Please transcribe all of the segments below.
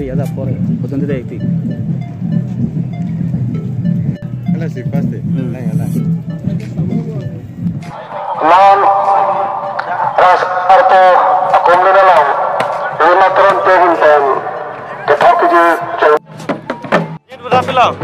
Maria da por potente de tik. Ala si paste. Ala. Man transporto akumulina lang. Lima tronte hinten. Kepakiji jeng. Ini berapa lang?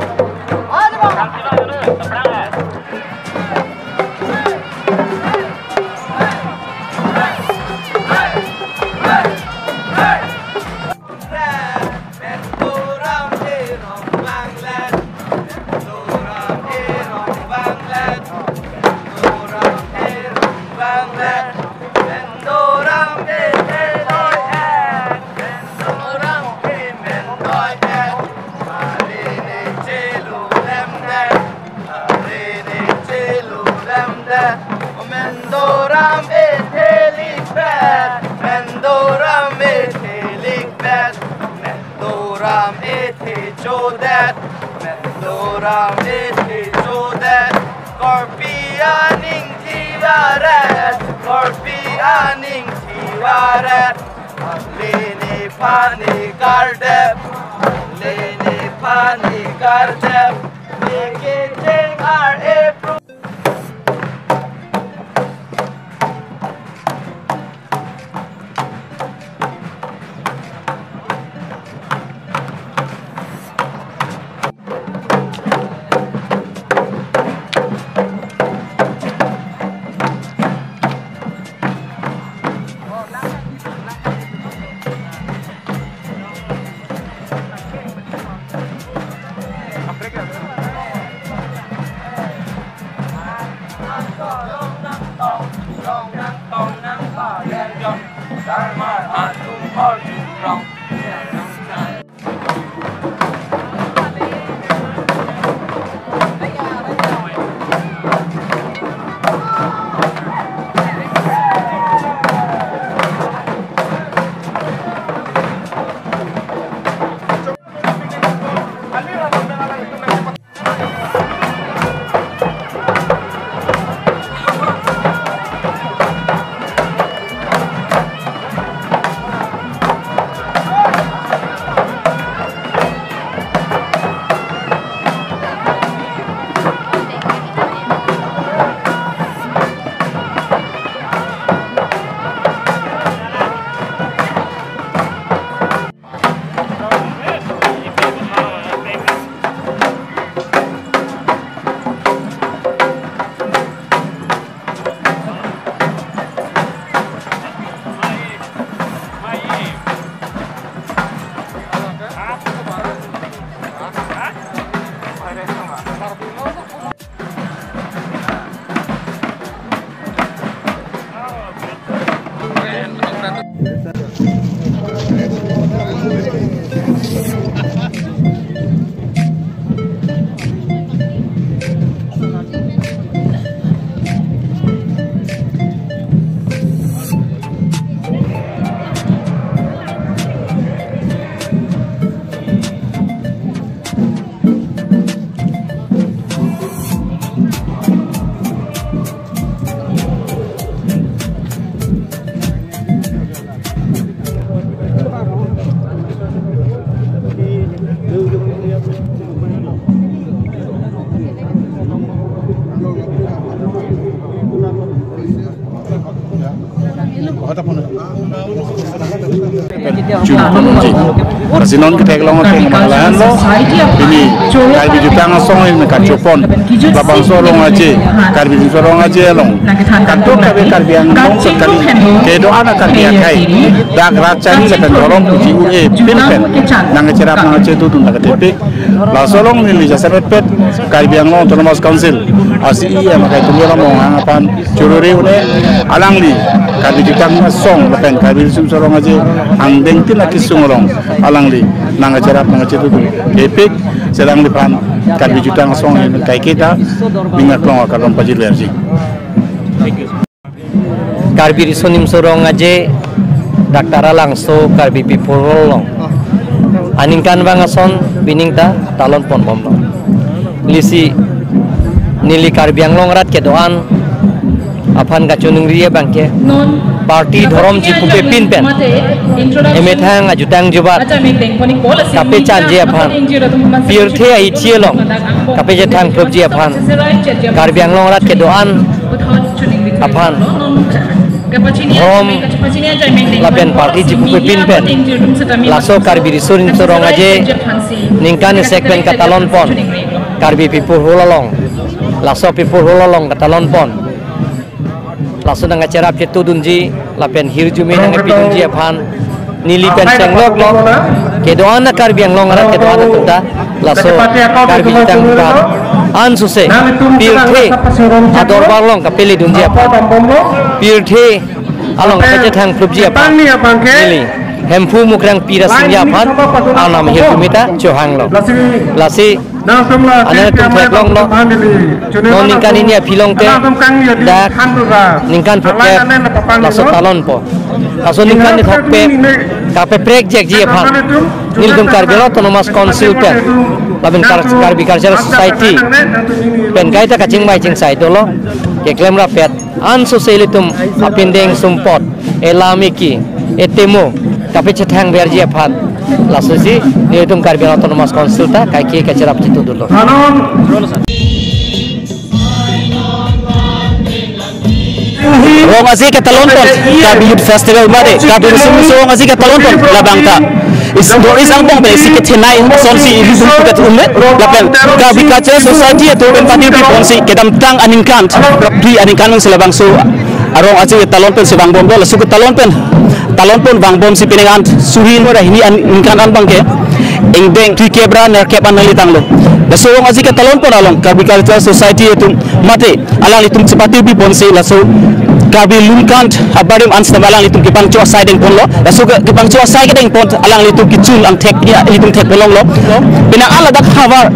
Sinon kita kelong ke malahan lo ini karbi jutang song ini kacupon labang sorong aja karbi sorong aja long kantor karbi yang long sekali kedo anak karbi yang kai dak raca ini lekan sorong puji uye pilpen nang cerap nang cetu tu nak tepi la sorong ini jasa pet karbi yang long autonomous council asi iya makai tu orang mau ngapan cururi une alang li karbi jutang song lekan karbi sorong aja angdeng tin lagi sungorong alang li nang cerap nang cetu tu epic sedang depan karbi jutang song ini kai kita minyak long akan pajil versi karbi sonim sorong aja daktara langso karbi pipurolong aningkan bangason biningta talon pon bomlong lisi nili karbi yang longrat ke doan apan kacuning ria bangke non parti dhorom ji pupe pin pen emethang ajutang jubat kape chan je aphan pirthe ai chielong kape jetang prop ji aphan Karbi Anglong rat ke doan aphan Om lapen parti ji pupe pin pen laso Karbi Risurin sorong aje ningkan sekben katalon pon Karbi people hulalong laso people hulalong katalon pon laso nang acara ketu dunji lapen hirjumi nang pidunji aphan nili pen senglok lo kedoan na Karbi Anglong rat kedoan tunda laso Karbi tang ban an suse pirthe ador balong kapeli dunji aphan pirthe along kaje thang prubji aphan nili hempu mukrang pira sinja aphan anam hirjumita johang lo lasi ana tum theklong lo non ningkan ini philong te dak ningkan phokep laso talon po laso ningkan ni thokpe kape prek jek ji aphan nilgum Karbi autonomous council pen laben Karbi cultural society pen kaita kaching mai ching sai to lo ke klem ra pet an socialitum apindeng sumpot elamiki etemo kape chethang berji aphan laso si nilgum Karbi autonomous council ta kai ke kacharap chitu dulu Rong azi ke talonton Karbi Youth Festival made Karbi Rong azi ke talonton labangta isang pong besi ke thenai sonsi ilizum pukat umme lapen Karbi Cultural Society itu ben pati pi ponsi kedam tang aningkan pri aningkan selabang so arong azi ke talonton sebang bom la su ke talonton bang bom si pinengan suhin ora ini aningkan an bangke engdeng tri kebra ner kepan nalitang lo la so rong azi ke talonton along Karbi Cultural Society itu mate alang itum sepati pi ponsi la so Karbi lungkant abarim anstam alang litum kipang chua sai deng pon lo lasu kipang chua sai deng pon alang litum kicul ang tek ya litum tek bolong lo pinang ala dak havar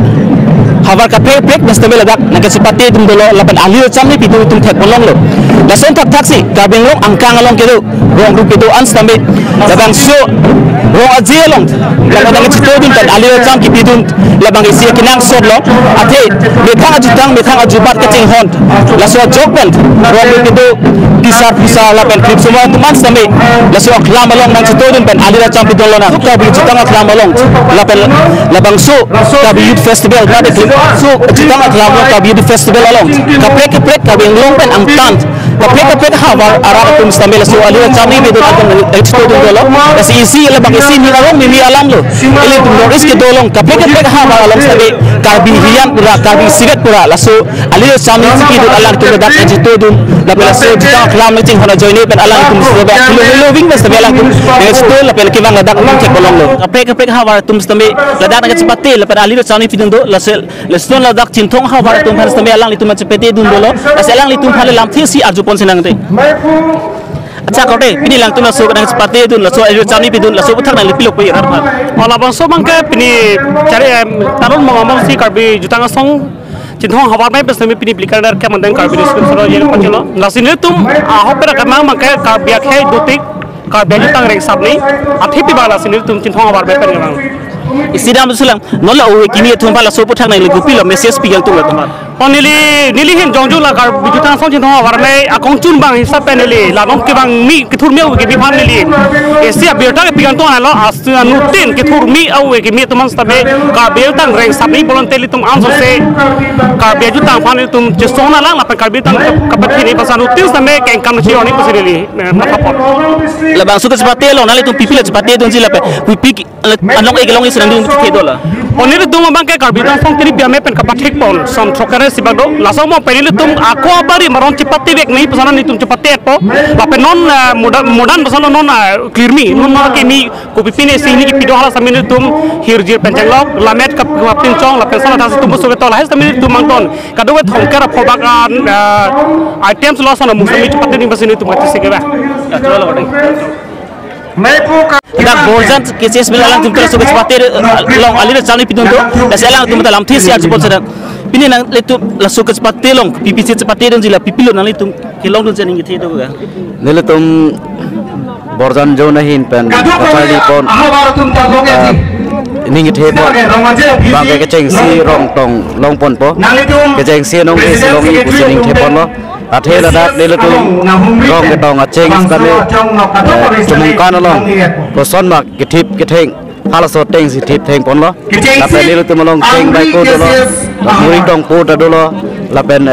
ka prek nastamel dak nagasipati dum dolo lapan alir chamni pitu tum tek bolong lo lason tak taksi Karbi Anglong angkang along kedo rong ru kedo anstambe labang so rong ajelong labang nang chito dum tan alir cham ki pidun labang isi kinang sod lo ate methang ajubat ke ching hon laso jokben rong ru kedo pisar lapen klip semua teman sampai lasu aklam along nang chito dun pen alir cham pidun lo na Karbi chitang aklam along lapen labang so Karbi Youth Festival na de klip so chitang aklam along Karbi Youth Festival along kaprek Karbi Anglong pen ang tant kaprek havar ara tum sampai lasu alir cham ni pidun akan chito dun lo kasi isi labang isi ni along mimi alam lo ili tum noris ke dolong kaprek havar along sampai Karbi hian pura Karbi sigat pura lasu alir cham ni pidun alang tu dak chito dun lapen lasu chitang aklam ni ching hona joini pen alang tum sebe kilo wing bes tabe alang tum dengan stol lapen kiwang ladak tum cek bolong lo kaprek havar tum stambe ladak nang cepati lapen alir cham ni pidun do laston ladak cintong havar tum phal stambe alang litum cepeti dun dolo ase alang litum phal lam thi si arjupon senang te acha kote pini lang tum laso nang cepati dun laso alir cham ni pidun laso uthak nang lipilok pe rar phal ola bangso mangke pini cari tarun mongomong si Karbi jutang song cinthong habar mai pesme pini blikar ke mandang Karbi Risurin yang pachilo lasine tum ahopera kamang mangke Karbi akhai dotik Karbi jutang reng sabni athipi bala sine tum cinthong habar mai pen kamang isidam sulang nola o kini thum bala so puthak nang legupi lo message pigal tum kamang nili hin jongju la Karbi jutang song cinthong habar mai akong chun bang hisap pen nili la nom ke bang mi ke thur meu ke bi phan nili esia biota ke pigan to alo asna nutin ke thur mi au ke mi tuman stabe Karbi jutang reng sabni bolon teli tum answer se Karbi jutang phan tum chesona lang la Karbi jutang kapat ni pasan nutin sampai ke engkam chi oni pasirili nakapot la bang suka sepate lo nali tum pipil sepate tum sila pe pipi anong egelong is nandung ke dola onir tum bang ke Karbi jutang song tiri biame pen kapat hik pon som chokare sibagdo laso mo penili tum ako bari maron cepati bek ni pasanan ni tum cepate po lape non modan pasalo non clear mi non ke mi ko pipine sini ki pido hala samin tum hirjir penjanglok lamet kap pin chong la pensana tas tum so to la hes samin tum mangton kadowe thongkara phobakan items lo sono musami cepati ni basini tum ati segeba chalo gode dak borjan keses bilang tum terus cepati long alir chani pidon do daselang tum dalam thi siar jupot sedang pini nang letu lasu ke cepati long pipi cepati dan jila pipi lo nang letu kilong dun jani ngi do ga nele tum borjan jo nahin pen pasali pon ningi the po bang ke cheng si rong tong long pon po ke cheng si nong ke long i pusining the pon lo Athe ladak nilutum rong ketong aceng kami cumungkan along koson mak ketip keteng halaso teng si tip teng pon lo lapen nilutum along teng bai ko dolo muring tong po ta dolo lapen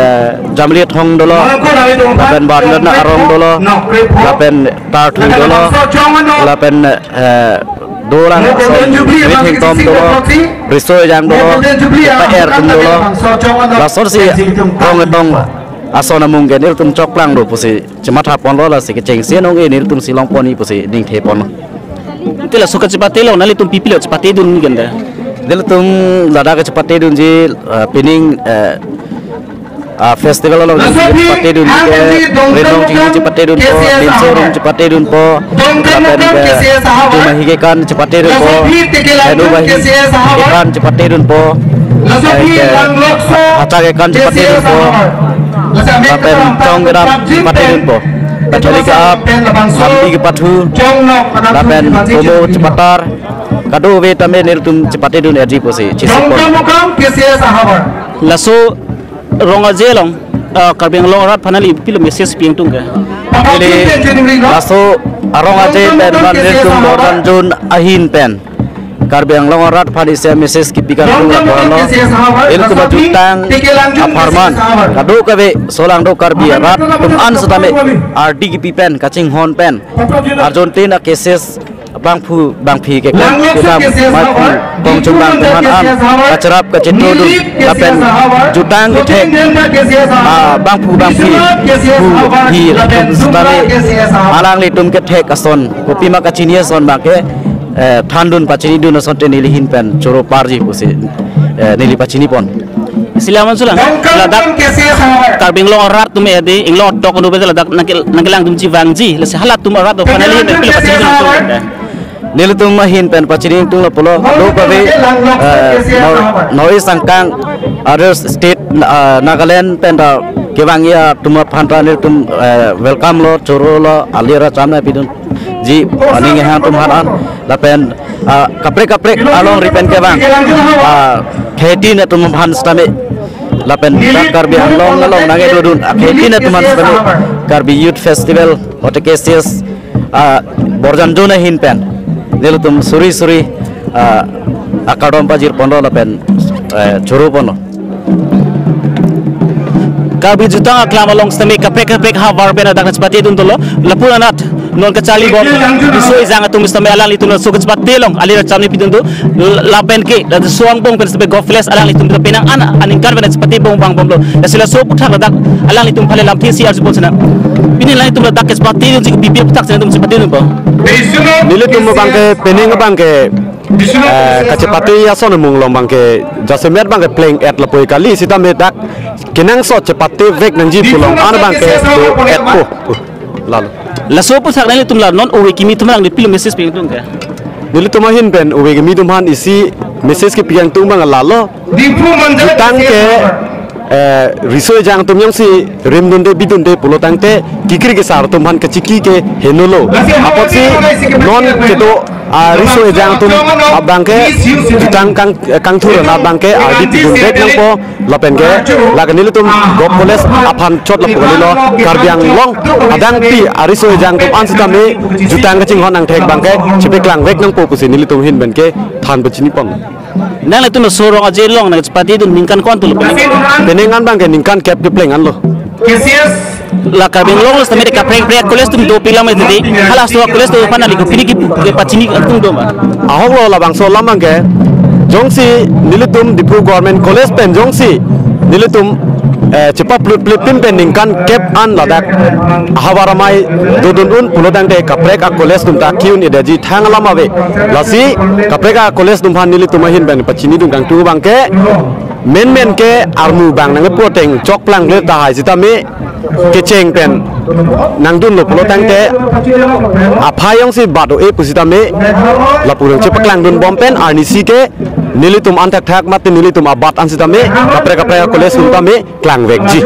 jamliat hong dolo lapen barnet na arong dolo lapen tartu dolo lapen dorang meeting tom dolo riso jang dolo PR tum dolo lasor si rong ketong asona mungkin il tum coklang do pusi cemat hapon lo la si keceng sianong ini il tum silong poni pusi ding tepon itu lah suka cepat lo nali tum pipil cepat idun ganda dil tum lada ke cepat idun ji pining festival lo cepat idun ke renong jing cepat idun po dinsorong cepat idun po lapen ke cuma higekan cepat idun po henu bahi ikan cepat idun po hacagekan cepat idun po lapen cong geram cepat po kecuali ke sampai ke patu lapen komo cepatar kado vitamin niltum cepat itu energi posi cisipon laso ronga jelong karbeng long rat panali film message piang tungga jadi laso ronga jel pen man niltum bordan jun ahin pen karbeng long rat panisi message kipikan tungga porno itu bajutang aparman kado kabe solang do karbi rat tum an setame RD kipipen kacing hon pen Argentina cases bang phi ke kan kita mai bong chumbang teman an kacerap ke ceto dun lapen jutang ke bang phi hi setame alang litum ke thek ason kopi ma kacinia son bake thandun pacini dun son tenilihin pen choro parji pusi nili pacini pon silaman sulang ladak karbing long rat tum ede ing lot tok ndo bela ladak nakilang tum civangji lese halat tum rat do panali me pil pacini dun tum nilutum mahin pen pacini tung lo polo do kabe noi sangkang other state Nagaland pen da kewangia tum phanta nilutum welcome lo choro lo alira chamna pidun ji aning ha tum haran lapen kapre along ripen kewang kheti na tum bhan stame lapen karbi along nage dodun kheti na tum stame karbi youth festival otekesias borjan jona hin pen nilutum suri akadom pajir pondo lapen churu pono karbi jutang aklam along stame kapre ha warben adak chpati dun tolo lapulanat non kecali bom isoi jang atum stame alang litum so chpati long alira chamni pidun tu lapen ke da suang bong pen stame gofles alang litum penang ana aning karben chpati bong bang bom lo dasila so puthak ladak alang litum phale lam thi siar bolsana bini lai tum ladak chpati dun jik bibi puthak tum chpati dun bo nilutum bangke pening bangke kacepati ason munglong bangke jasemet bangke playing at lapoi kali sita medak kinang so cepati vek nanji pulong an bangke do at po lalu laso puthak lai tum la non owe kimi tum lang di film message ping tung ka nilutum hin pen owe kimi tum han isi message ke piang tung bang lalo jutang ke risoi jang tum yang si rimdunde bidunde pulo tangte kikri ke sar tum han keciki ke henolo apot si non kedo risoi jang tum abangke jutang kang thur na bangke adi bidunde nang po lapen ke lagani tum gopoles aphan chot la polilo karbiang long adang pi risoi jang tum an sitame jutang kacing hon nang thek bangke chipeklang rek nang po pusi nilitum hin benke than bachini pom nang le tum sorong aje long na chpati dun ningkan kon tu penengan bang ke ningkan cap ke plengan lo la karbing long stame de kapre koles tum do pilam edi halas to koles to panali ko pini ki pachini tum do ma ahong lo la bang so lamang ke jongsi nilitum dipu government college pen jongsi nilitum cepat plim pen ningkan cap an ladak hawaramai dodun un pulodang de kapre ka college tum ta kiun edaji thang lama ve lasi kapre ka college tum han nilitum hin ben pachini dum kang tu bang ke men ke armu bang nang poteng chok plang le ta hai sita me ke cheng pen nangdun lo pulo tangte apa yang si bado pusita me lapurang cepak langdun bompen arnisi ke nilitum antak thak mate nilitum abat ansita me kapre koles unta me klang vekji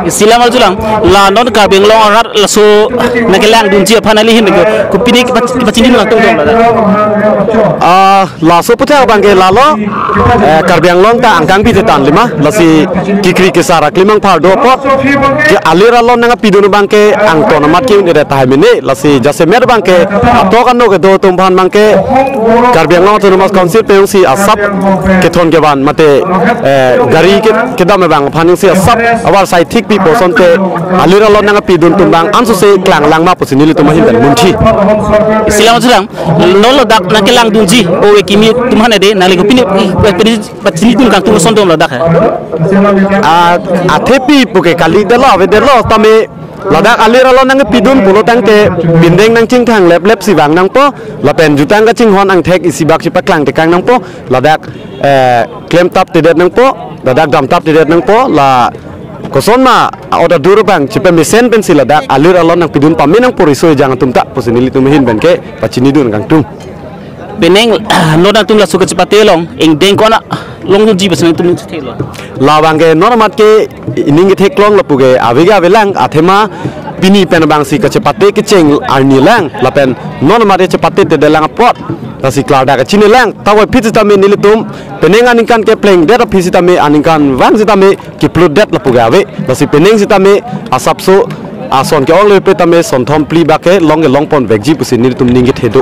silam aljulang la non karbeng long arat laso nakelang dunji phanali hin ko pinik pachini nang tung dong laso puthe bangke lalo karbeng long ta angkang pi tan lima lasi kikri ke sara klimang phardo pot ke alira lo nang pidun bangke angton mat ki ne ta mine lasi jase mer bangke to kan no ke do tum phan bangke karbeng long autonomous council pe si asap ke thon ke ban mate gari ke dam bang phaning si asap awar sai thik pi poson te alira lo nang pidun tum bang ansu se klang lang ma posini li tum hin dan munthi silam aljulang nolo dak nakelang dunji o ekimi tumhane de nali ko pinik pachini tum kang tum son dom la dak athepi puke kali de lo tame ladak alira lo nang pidun pulo tangte bindeng nang ching thang lep siwang nang po la pen jutang ka ching hon ang thek isibak sipak klang te kang nang po ladak klem tap te det nang po ladak dam tap te det nang po la koson ma order dur bang cipe mesen pen siladak alira lo nang pidun paminang poriso jangan tumta posinili tumihin ben ke pachini dun kang tum beneng nodan tum la suka cepate long eng deng kona long dunji basang tum thelo lawang ke normat ke ining ke theklong lapuge aviga velang athema pini pen bang si kecepate ke ceng arni lang lapen normat cepate te delang pot nasi klada ke chini lang tawa pisita me nilitum peneng aningkan ke pleng data pisita me aningkan wang sita me ki plot dat lapuge ave nasi peneng sita me asapso ason ke ongle pe tame son thom pli ba ke long pon vekji pusi nilitum ningi thedu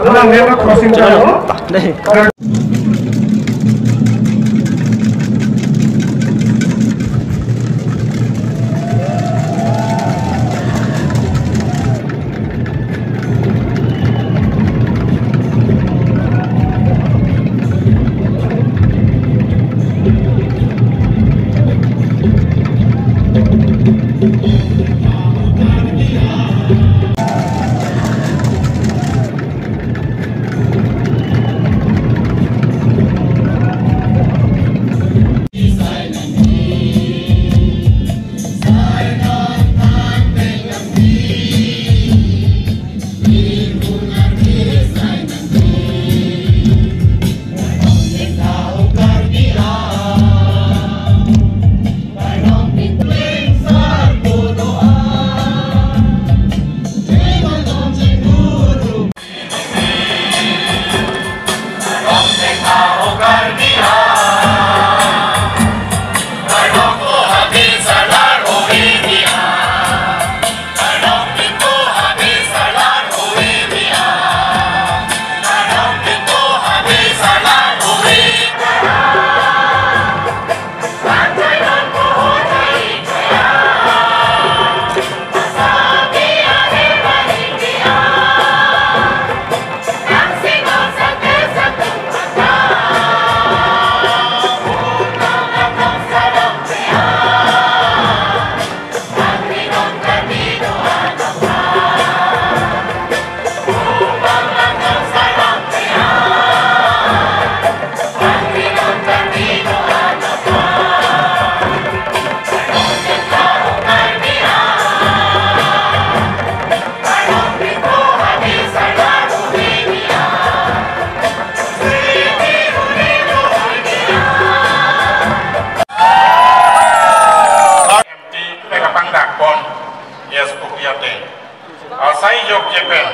sai jok jepen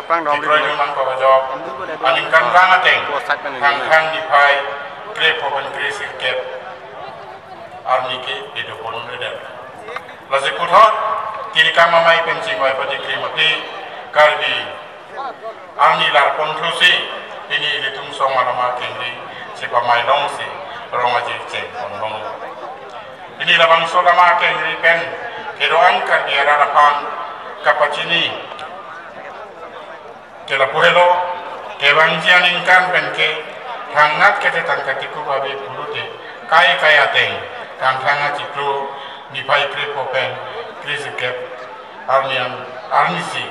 dikroi man ko jok aning kan ranga teng hang di pai kre popen kre sikep arni ke edo pon reder la se kuthot kiri kama mai pencing wai pati kre mati karbi arni lar pon thusi ini litung soma lama kengri sipa mai long si ronga je ceng long ini labang so lama kengri pen kedoan kan dia rapan kapacini kela puhelo kebang jianing kan penke hangat kete tangkatiku babe pulute kai ateng kang hanga ciklu nipai kre popen krisikep arnian arnisi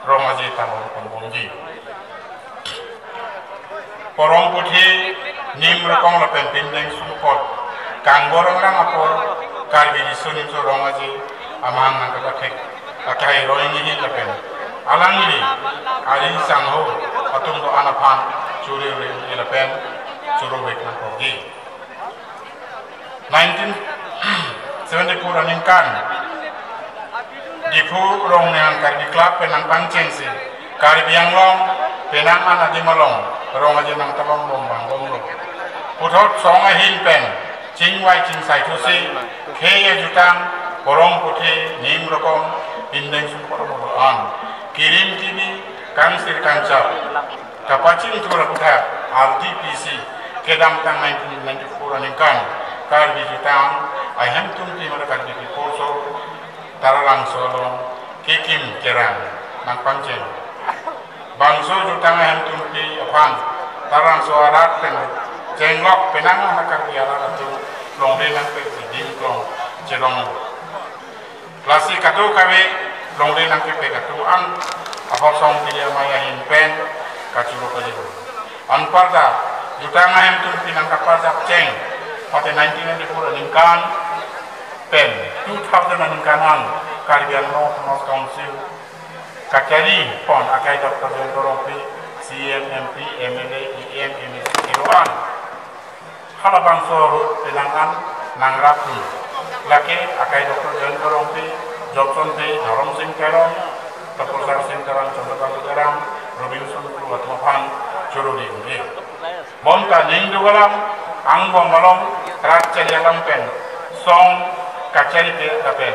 romaje tamon pembongji porong putih nim rekong lepen pindeng support kang borong rang apor karbi sunim so romaje amang nang katek akai roing ini lepen alang ini ari sangho atung do anapan curi ini lepen curu bek na kogi 1974 aningkan dipu rong yang karbi klub penang pangceng si karbi yang long penang anak di malong rong aja nang tabang lombang lomlo putot songa hin pen cing wai cing sai tu si kaya jutang borong putih nim rokom indeng sumpor bodoan kirim TV kansir kancap kapacin itu berputar RDPC kedam tang 1994 aningkan karbi jutang ayam tumpi mereka di poso taralang solong kikim kerang nang pancen bangso jutang ayam tumpi apang tarang suarat pen jenglok penang nakar biara tu longre nang pe dim klong jelong klasi katu kawe longre nang pe katu an apor song dia maya himpen kacuro kajiru an parda jutang ayam tumpi nang kaparda ceng pada 1994 lingkan pen 2000 kanan Caribbean North Council kakari pon akai Dr. Jendoropi CMMP MLA EM MSC Kiroan halabang sorut penangan nangrapi laki akai Dr. Jendoropi Johnson P Harom Singh Kerong Kapolsar Singh Kerong Chandrakant Kerong Robinson Watmapan Curudi Uri Bonta Ning Dugalam Angbong Malong Rat Cari Lampen Song Kacari Pe Kapen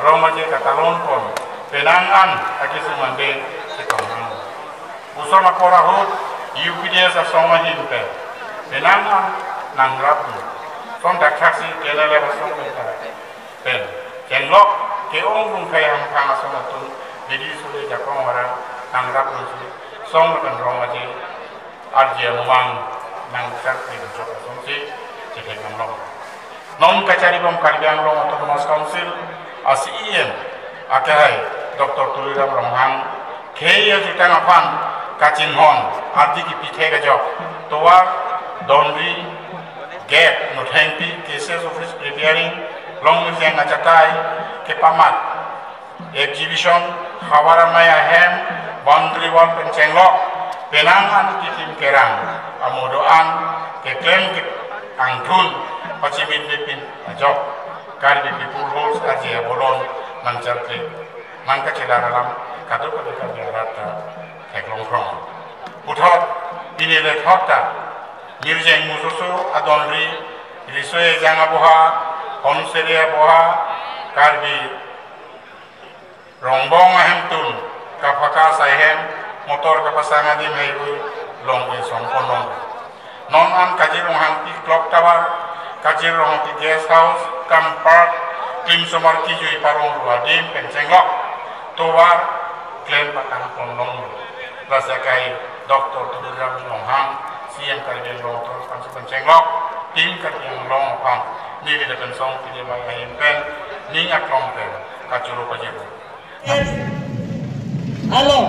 Romaje Katalon Pon Penangan Akisu Mande Sekongan Usama Korahut UPDS Asonga Himpe Penangan Nangrapu Song Dakaksi Kela Leva Song Pen Kenlok Keong Bung Kayang Kanga Songatun Jadi Sule Jakong Wara Nangrapu Song Lekan Romaje Arjia Mumang nang sakti untuk asumsi jadi ngomong non kacari bom Caribbean Long Autonomous Council ASEAN akai Dr. Tuliram Romhang kaya jutang apan kacin hon arti ki pithe gajok toa donri gap not hangpi cases of preparing long yang acatai ke pamat exhibition hawara maya hem boundary wall pencenglok penangan kitim kerang amudoan keklaim ke angkun pacimit dipin ajok karbi people holes aja bolon mancarke mangka cedaralam kado kado rata keklong krong putot ini le thota mirjeng mususu adonri risoe janga boha onseria boha karbi rongbong ahemtun kapaka sahem motor kapasanga di maibu longwe songkon long non an kajirong hangti clock tower kajirong hangti guest house kam park tim somar kijui parong ruadim pencenglok towar klaim patang ponlong rasakai Dr. Tuliram Longhang siang Caribbean Long terus pansu pencenglok tim Caribbean Long pang ni di depan song tidak main pen ni aklong pen kacuru kajiru halo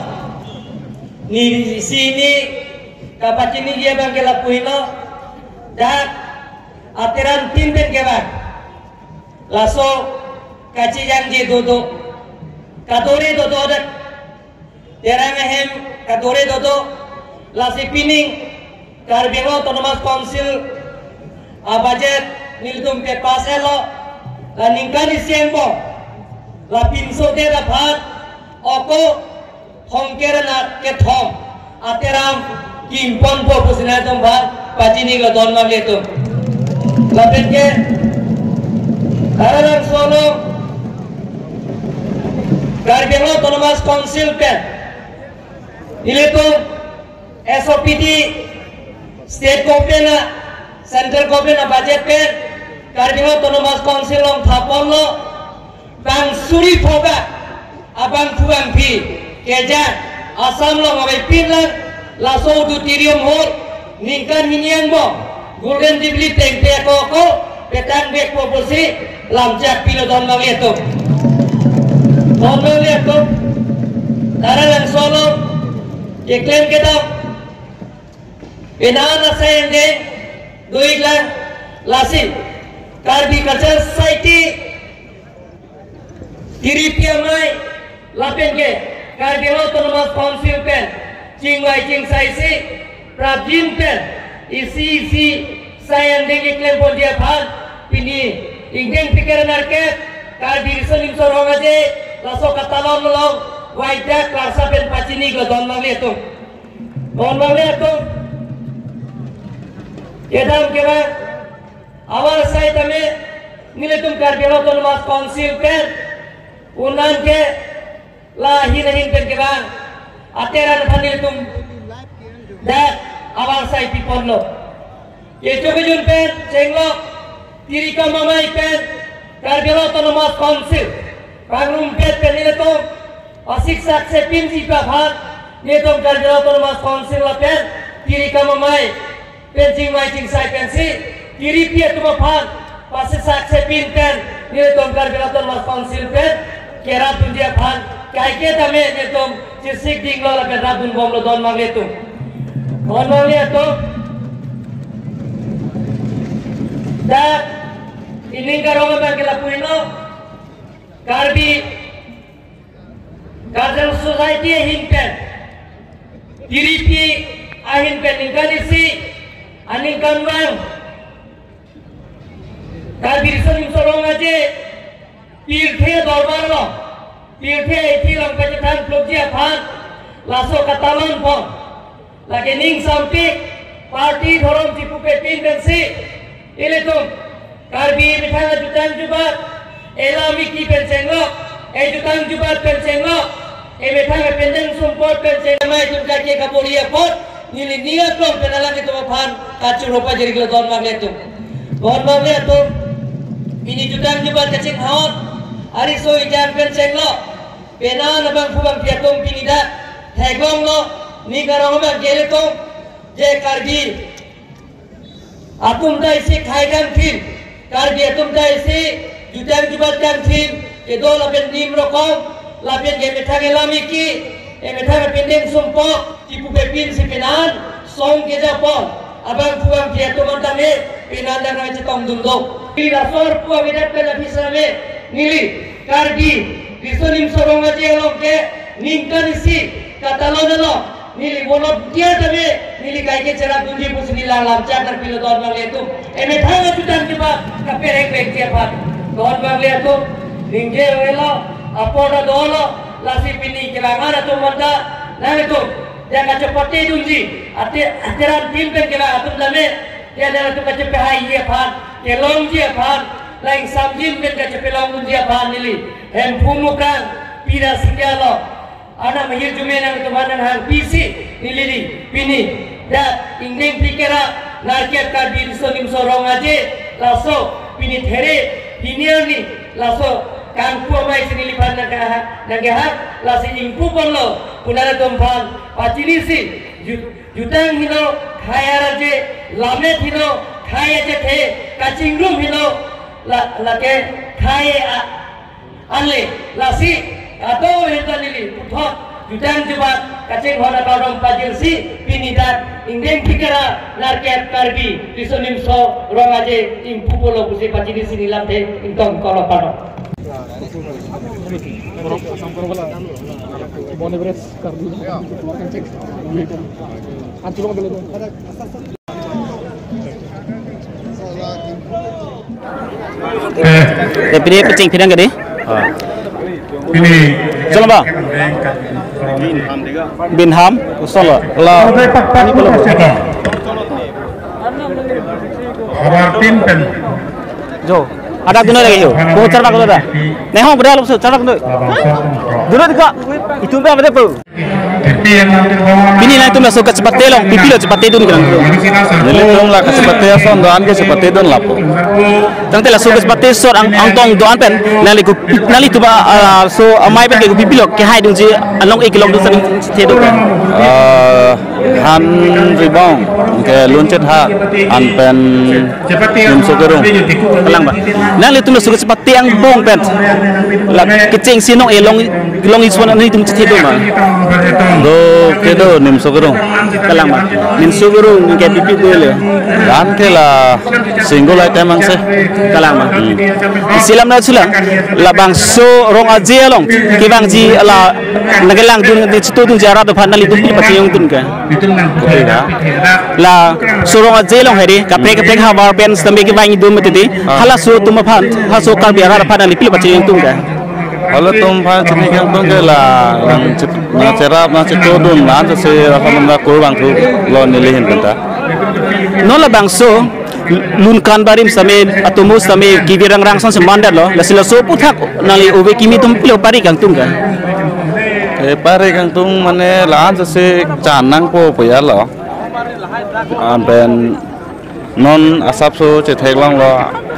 ni sini kapat ini dia bang kelapuino dak atiran timben kebat laso kaci janji dodo kadore dodo dak terang hem kadore dodo lasi pining Caribbean Autonomous Council budget niltum pe paselo la ningkani siembo la pinso de la bhat oko hongkera na kethom ateram kimpon po pusina tum bhat pajini lo don ma letum lapen ke karalang solo Caribbean Autonomous Council pe iletum SOPD state government central government budget pe Caribbean Autonomous Council long thapon lo bang suri phoga abang thuang phi keja asam lo ngabai pinlan laso deuterium hor ningkan hinian bo golden jubilee tempe ko petang bek proposi lamjak pilo don mangieto Taralang solo declare kita Penana sayende doiglan lasi Carbi Culture Society Tiripia mai lapen ke Karbi Autonomous Council pen cingwai cing saisi prabjin pen isi sayan dengi klaim pon dia bhag pini ingdeng pikiran arket Karbi risonim sorong aje laso katalon long wajah klasa pen pacini ke don mangliatung kedam keba awal saya tame nilai tum Karbi Autonomous Council pen unan ke lahir pen keba ateran panil tum dat awal saya pipon lo ye chobejun pen cenglo tirika mamai pen Karbi Autonomous Council pangrum pen nilai tum asik sakse pinji pa bhag ये तो Karbi Autonomous Council la pen tiri kamamai pencing mai cing sai pensi tiri pia tu bhag pase sakse pin pen ये तो Karbi Autonomous Council pen kera dunia bhag kai ke tame ये तो चिसिक ding lo la pen rabun bom lo don mangle tu to da ini karong ban ke la puino Karbi Garden Society hin pen diripi ahin peningkanisi aning kanwang Karbi risonim sorong aje tirthe dorbar lo tirthe iti lang kajetan plogja phan laso katalon pon lage ning sampi party dhorom tipu pe pin bensi ile tum Karbi mithanga jutang jubat elami ki pensenglo jutang jubat pensenglo Emetang pendeng sumpot penseng mai tum kaki kapolia pot nili niat tom penalang itu phan kacur rupa jadi kelon mangle tu ini jutang jubat kacing haut ari so ijan penseng lo penan abang fubang piatum pinida thegong lo ni garong ma gele tom je Karbi atum dai si khai kan thim Karbi atum dai si jutang jubat kan thim kedol apen nim rokom lapian game thage lamiki thage pendeng sumpo tipu pepin si penan song ke japon abang puang dia to mantame penan dan raja tom dundo ila sor puang bidat kala bisame nili Karbi risonim sorong aje long ke ningkan si katalon lo nili bolot dia tame nili kai ke cara dunji pusni la lam chakar pilo don bang letu thage jutan coba kaperek bek dia pat don bang letu ningge welo apoda dolo lasi pini kelangana tu manda na itu jangan cepat dunji atiran timpen kela atum dame dia ada tu kacepe hai ye phan kelong je phan lain samjin pen kacepe long dunji phan nili hem phumukan pira sikyalo ana mahir jume nang tu banan hang pisi nili pini da ingdeng pikira narkiat Karbi risonim sorong aje laso pini there hinier ni laso kan puang mai sini lipan nagahat lasi ingpu pon lo punara tompan pacini si jutang hino khaya raje lamet hino khaya je the kacingrum hino lake khaya anle lasi atau henta lili puthot jutang jubat kacing hona kaudom pajil si pinidat ingdeng pikira narket Karbi risonim so rongaje ingpu polo busi pacini sini lamte intong kolo pano Pilih pecing pidang gede. Ini Coba. Binham, Solo. Lah. Ini belum. Abartin pen. Jo. Ada guna lagi yo. Kau cara guna dah. Nehong berada lu cara guna. Guna juga. Itu apa betul? Ini lah itu masuk ke cepat telong. Pipi lo cepat tedun kan. Nilai lah cepat teson doan ke cepat tedun lapo. Tang telah suka cepat tesor angtong doan pen. Nali tu ba so amai pen ke pipi lo ke hai dung je along ekilong tu sering tedun kan. Han ribong ke luncet ha an pen musuh gerung. Pelang ba. Nali tu suka cepat tiang bong pen. Lah kecing sinong elong iswan ni tu tedun mah. do kedo nim sugurung kalang ma nin sugurung ke pipi dole dan ke la single item ang se kalang ma silam na sulang labang so rong aje long kibang ji la nagalang dun de chitu dun jara do phan nali dum pi pati yung dun ka la so rong aje long heri kapre ha bar ben stambe ki bang dum meti hala so tum phan ha so kar biara phan nali pi pati yung dun ka kalau tumpah sini kan tuh ke lah, na cerap na citu dun, na se akan nak kurang tu lo nilihin benda. Nola bangso lun kan barim same atumus same kivirang rangson semandar lo, la sila so puthak nali ove kimi tum pilo pari kang tungga. Pare kang tung mane lah se canang po ya lo. Ben non asap so cetek long lo.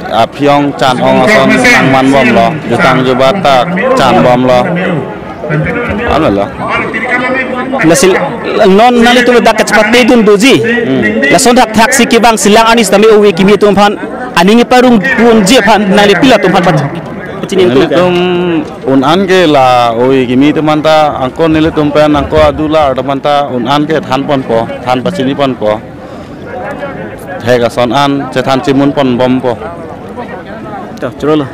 Apiong can ong ason nang man bom lo, jutang jubata can bom lo. Ano lo? Lasil non nali tu dak cepat dun doji. La sondak taksi kibang silang anis tami uwi kimi tumpan aningi parung pun je pan nali pila tumpan pat. Nili tum unan ke la uwi kimi teman ta angko nili tumpan angko adula teman ta unan ke than pon po, than pacini pon po. Hega son an je than cimun pon bom po. Churolo.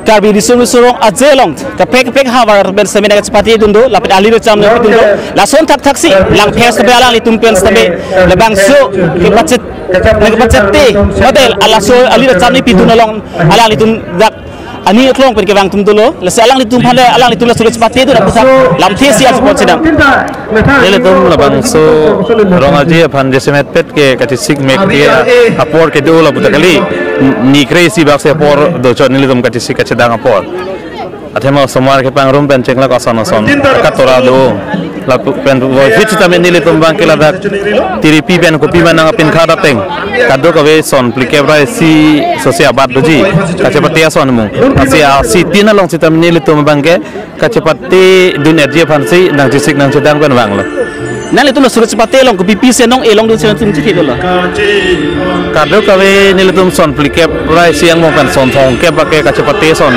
Karbi disurung ajelong kapek habar ben semena cepati dundo lapet ali cham ne dundo la son tak taksi lang phes be ala litum pen stabe le bangso ke pacet te model ala so ali cham ni pitu nolong ala litum dak ani klong pen ke bang tum dolo la salang litum phale ala litum la sulit cepati du dak lam thesi as pot sedam Ele tum la bangso rongaji phan jesemet pet ke katisik mek ke apor ke do la butakali ni crazy bak se por do chon ni tum katisik ka chedang apor athema somar ke pang rum pen chengla ka son ka tora do la pen vo fit tam ni tum bang ke la dak tiripi pen ko pi manang pin khada teng kado ka ve son plike brai si sosia bat doji ka chepati son mu asia si tina long sitam ni tum bang ke ka chepati dunia dia phan si nang jisik nang chedang pen bang lo nali tu la sulit cepati long ko pipi senong elong du tum chiki dolo kado ka ve ni tum son plike brai siang mo kan son thong ke ba ke ka chepati son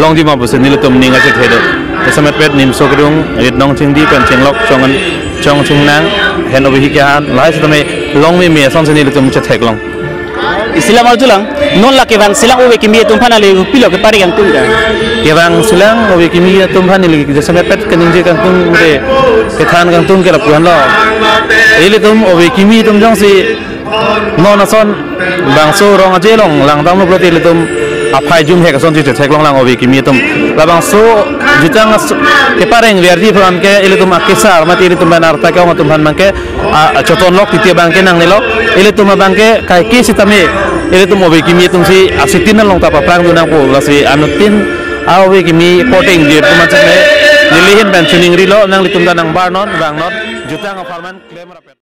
long di ma bu se ni tum ninga che thedo kesamet pet nim sogrung rit nong ching di pen ching lok chong ching nang hen obi hikan lai sitame long me son se ni tum che thek long Silang marjulang non la kevan silang uwe kimi tum phana le pilo ke pari kang tungga kevang silang obi kimi tum phani le kesamet pet kening je kang tung re ke than kang tung ke la puan lo ele tum obi kimi tum jong si non son bangso rong aje long lang dam lo prote le tum apai jum he ka son je thek long lang obi kimi tum la bangso jutang ke pareng verdi phan ke ele tum akisa mati ele tum banar ta ka tum phan mangke choton lok ti bang ke nang ne lo ele tum bang ke kai ki sitame ele tum obi kimi tum si asitin long ta pa prang du nang po la si anutin awe kimi poteng je tum chane nilihin ben chuning ri lo nang litum da nang bar non bang not jutang farman